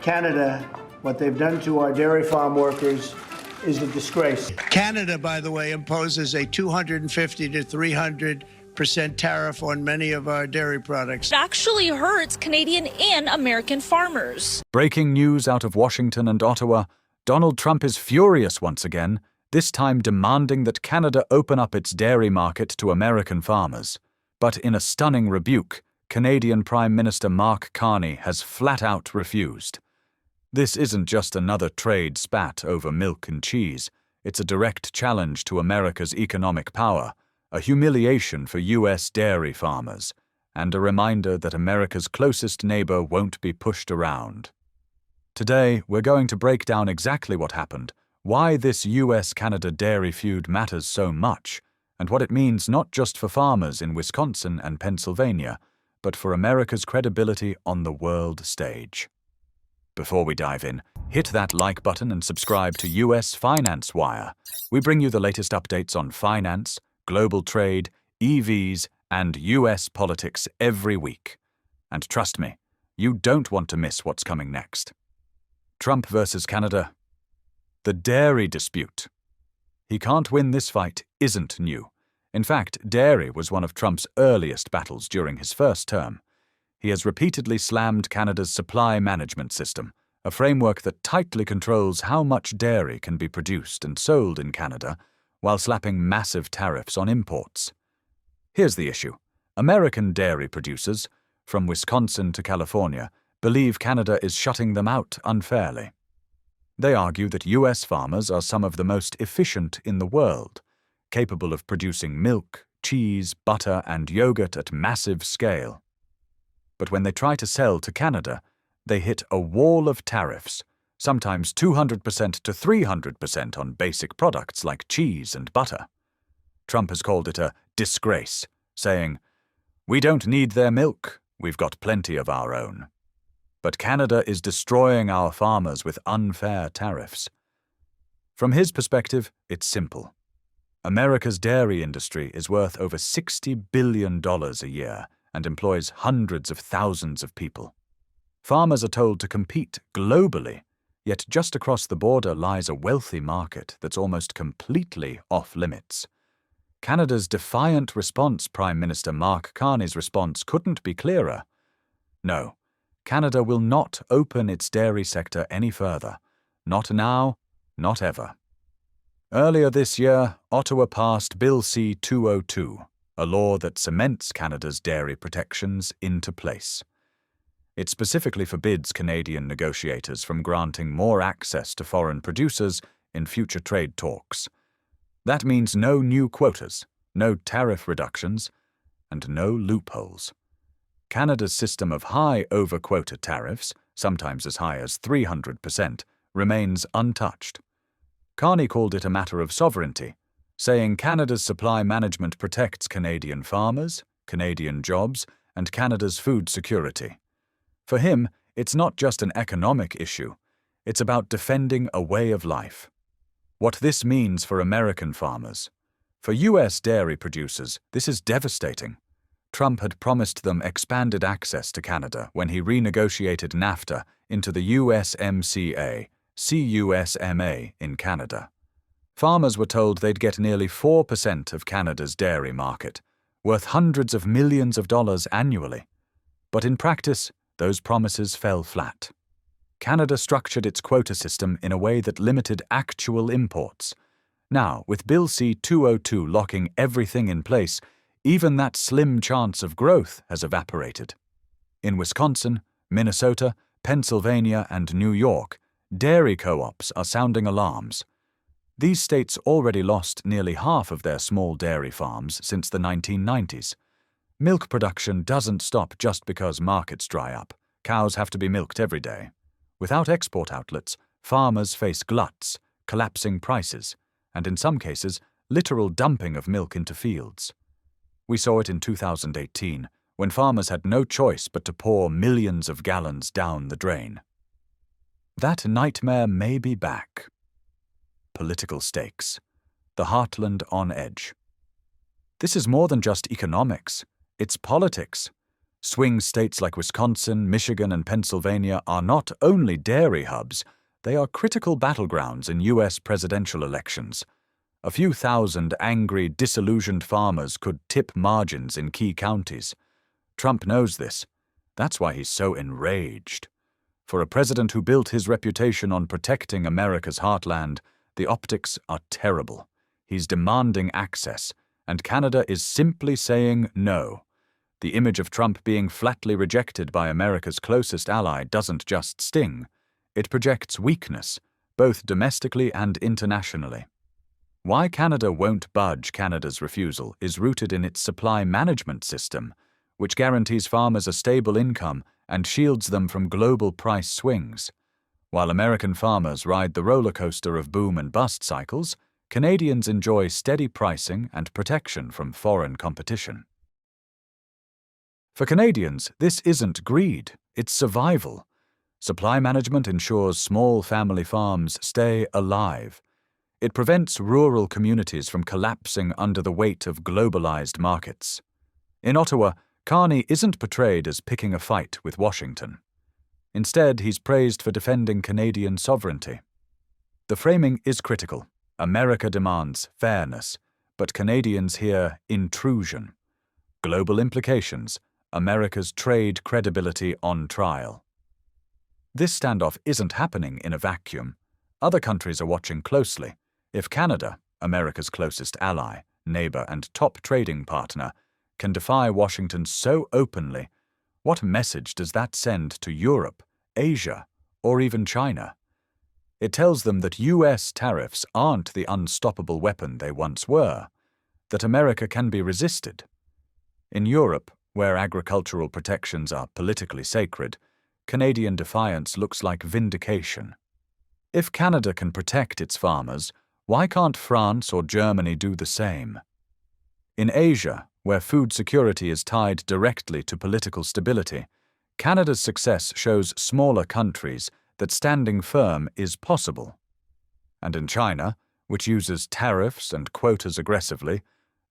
Canada, what they've done to our dairy farm workers is a disgrace. Canada, by the way, imposes a 250 to 300% tariff on many of our dairy products. It actually hurts Canadian and American farmers. Breaking news out of Washington and Ottawa, Donald Trump is furious once again, this time demanding that Canada open up its dairy market to American farmers. But in a stunning rebuke, Canadian Prime Minister Mark Carney has flat out refused. This isn't just another trade spat over milk and cheese. It's a direct challenge to America's economic power, a humiliation for U.S. dairy farmers, and a reminder that America's closest neighbor won't be pushed around. Today, we're going to break down exactly what happened, why this U.S.-Canada dairy feud matters so much, and what it means not just for farmers in Wisconsin and Pennsylvania, but for America's credibility on the world stage. Before we dive in, hit that like button and subscribe to US Finance Wire. We bring you the latest updates on finance, global trade, EVs, and US politics every week. And trust me, you don't want to miss what's coming next. Trump versus Canada. The dairy dispute. He can't win this fight isn't new. In fact, dairy was one of Trump's earliest battles during his first term. He has repeatedly slammed Canada's supply management system, a framework that tightly controls how much dairy can be produced and sold in Canada, while slapping massive tariffs on imports. Here's the issue. American dairy producers, from Wisconsin to California, believe Canada is shutting them out unfairly. They argue that US farmers are some of the most efficient in the world, capable of producing milk, cheese, butter, and yogurt at massive scale. But when they try to sell to Canada, they hit a wall of tariffs, sometimes 200% to 300% on basic products like cheese and butter. Trump has called it a disgrace, saying, "We don't need their milk, we've got plenty of our own." But Canada is destroying our farmers with unfair tariffs. From his perspective, it's simple. America's dairy industry is worth over $60 billion a year and employs hundreds of thousands of people. Farmers are told to compete globally, yet just across the border lies a wealthy market that's almost completely off-limits. Canada's defiant response, Prime Minister Mark Carney's response, couldn't be clearer. No, Canada will not open its dairy sector any further. Not now, not ever. Earlier this year, Ottawa passed Bill C-202, a law that cements Canada's dairy protections into place. It specifically forbids Canadian negotiators from granting more access to foreign producers in future trade talks. That means no new quotas, no tariff reductions, and no loopholes. Canada's system of high over-quota tariffs, sometimes as high as 300%, remains untouched. Carney called it a matter of sovereignty, saying Canada's supply management protects Canadian farmers, Canadian jobs, and Canada's food security. For him, it's not just an economic issue, it's about defending a way of life. What this means for American farmers. For US dairy producers, this is devastating. Trump had promised them expanded access to Canada when he renegotiated NAFTA into the USMCA, CUSMA in Canada. Farmers were told they'd get nearly 4% of Canada's dairy market, worth hundreds of millions of dollars annually. But in practice, those promises fell flat. Canada structured its quota system in a way that limited actual imports. Now, with Bill C-202 locking everything in place, even that slim chance of growth has evaporated. In Wisconsin, Minnesota, Pennsylvania, and New York, dairy co-ops are sounding alarms. These states already lost nearly half of their small dairy farms since the 1990s. Milk production doesn't stop just because markets dry up. Cows have to be milked every day. Without export outlets, farmers face gluts, collapsing prices, and in some cases, literal dumping of milk into fields. We saw it in 2018, when farmers had no choice but to pour millions of gallons down the drain. That nightmare may be back. Political stakes. The heartland on edge. This is more than just economics. It's politics. Swing states like Wisconsin, Michigan, and Pennsylvania are not only dairy hubs, they are critical battlegrounds in U.S. presidential elections. A few thousand angry, disillusioned farmers could tip margins in key counties. Trump knows this. That's why he's so enraged. For a president who built his reputation on protecting America's heartland, the optics are terrible. He's demanding access, and Canada is simply saying no. The image of Trump being flatly rejected by America's closest ally doesn't just sting. It projects weakness, both domestically and internationally. Why Canada won't budge Canada's refusal is rooted in its supply management system, which guarantees farmers a stable income and shields them from global price swings. While American farmers ride the roller coaster of boom and bust cycles, Canadians enjoy steady pricing and protection from foreign competition. For Canadians, this isn't greed, it's survival. Supply management ensures small family farms stay alive. It prevents rural communities from collapsing under the weight of globalized markets. In Ottawa, Carney isn't portrayed as picking a fight with Washington. Instead, he's praised for defending Canadian sovereignty. The framing is critical. America demands fairness, but Canadians hear intrusion. Global implications, America's trade credibility on trial. This standoff isn't happening in a vacuum. Other countries are watching closely. If Canada, America's closest ally, neighbor, and top trading partner, can defy Washington so openly, what message does that send to Europe, Asia, or even China? It tells them that U.S. tariffs aren't the unstoppable weapon they once were, that America can be resisted. In Europe, where agricultural protections are politically sacred, Canadian defiance looks like vindication. If Canada can protect its farmers, why can't France or Germany do the same? In Asia, where food security is tied directly to political stability, Canada's success shows smaller countries that standing firm is possible. And in China, which uses tariffs and quotas aggressively,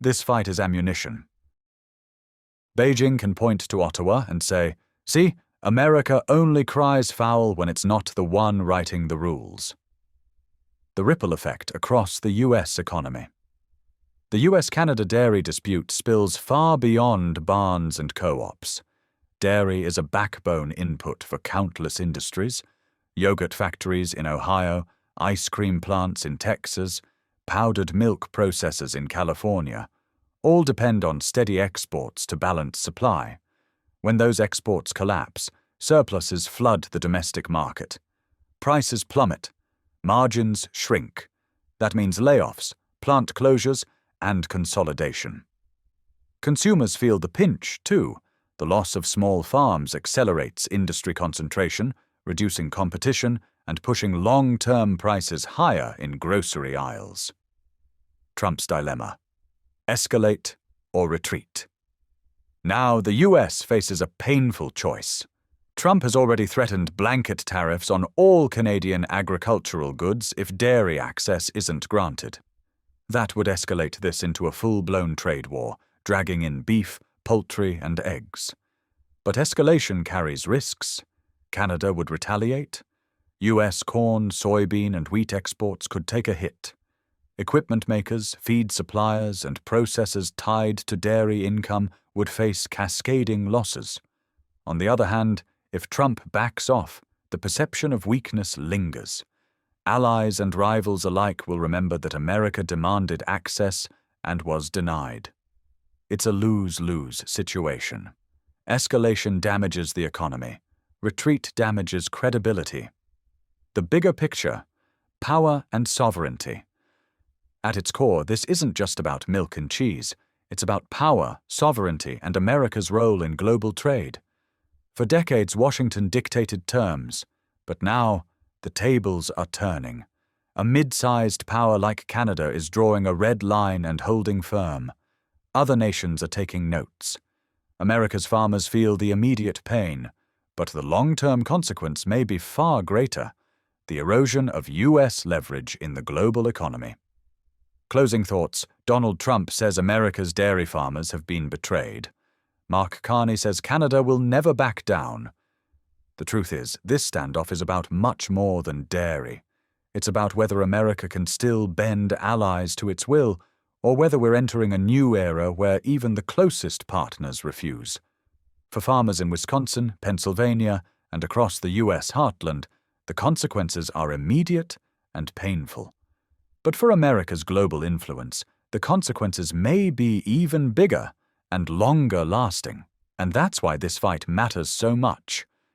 this fight is ammunition. Beijing can point to Ottawa and say, "See, America only cries foul when it's not the one writing the rules." The ripple effect across the U.S. economy. The U.S.-Canada dairy dispute spills far beyond barns and co-ops. Dairy is a backbone input for countless industries: yogurt factories in Ohio, ice cream plants in Texas, powdered milk processors in California. All depend on steady exports to balance supply. When those exports collapse, surpluses flood the domestic market. Prices plummet. Margins shrink. That means layoffs, plant closures, and consolidation. Consumers feel the pinch, too. The loss of small farms accelerates industry concentration, reducing competition and pushing long-term prices higher in grocery aisles. Trump's dilemma: escalate or retreat. Now the U.S. faces a painful choice. Trump has already threatened blanket tariffs on all Canadian agricultural goods if dairy access isn't granted. That would escalate this into a full-blown trade war, dragging in beef, poultry, and eggs. But escalation carries risks. Canada would retaliate. U.S. corn, soybean, and wheat exports could take a hit. Equipment makers, feed suppliers, and processors tied to dairy income would face cascading losses. On the other hand, if Trump backs off, the perception of weakness lingers. Allies and rivals alike will remember that America demanded access and was denied. It's a lose-lose situation. Escalation damages the economy. Retreat damages credibility. The bigger picture: power and sovereignty. At its core, this isn't just about milk and cheese. It's about power, sovereignty, and America's role in global trade. For decades, Washington dictated terms, but now the tables are turning. A mid-sized power like Canada is drawing a red line and holding firm. Other nations are taking notes. America's farmers feel the immediate pain, but the long-term consequence may be far greater: the erosion of U.S. leverage in the global economy. Closing thoughts: Donald Trump says America's dairy farmers have been betrayed. Mark Carney says Canada will never back down. The truth is, this standoff is about much more than dairy. It's about whether America can still bend allies to its will, or whether we're entering a new era where even the closest partners refuse. For farmers in Wisconsin, Pennsylvania, and across the U.S. heartland, the consequences are immediate and painful. But for America's global influence, the consequences may be even bigger and longer lasting, and that's why this fight matters so much.